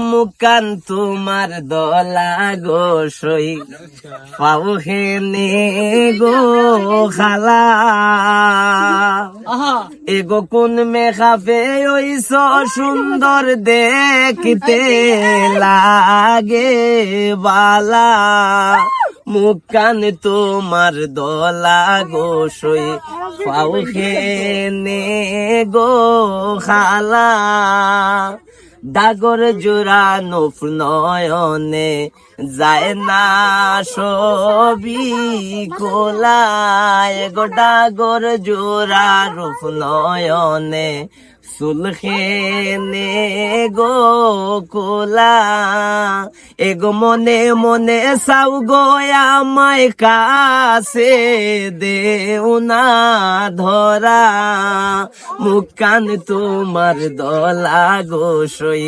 মুকান তোমার দলা গো সই পাও হেনে গো খালা এগো কোন মেঘাবে ওইস সুন্দর দেখতে লাগে বালা মুকান তোমার দলা গো সই পাও হেনে গো খালা ডাগর জোড়া নফ নয়নে যায় না সবই কোলায় গো ডাগর জোড়া রূপ নয়নে সুলখেনে গো কোলা এগো মনে মনে সাউ গো আমায় কাছে দেও না ধরা মুকান তোমার দলা গো সই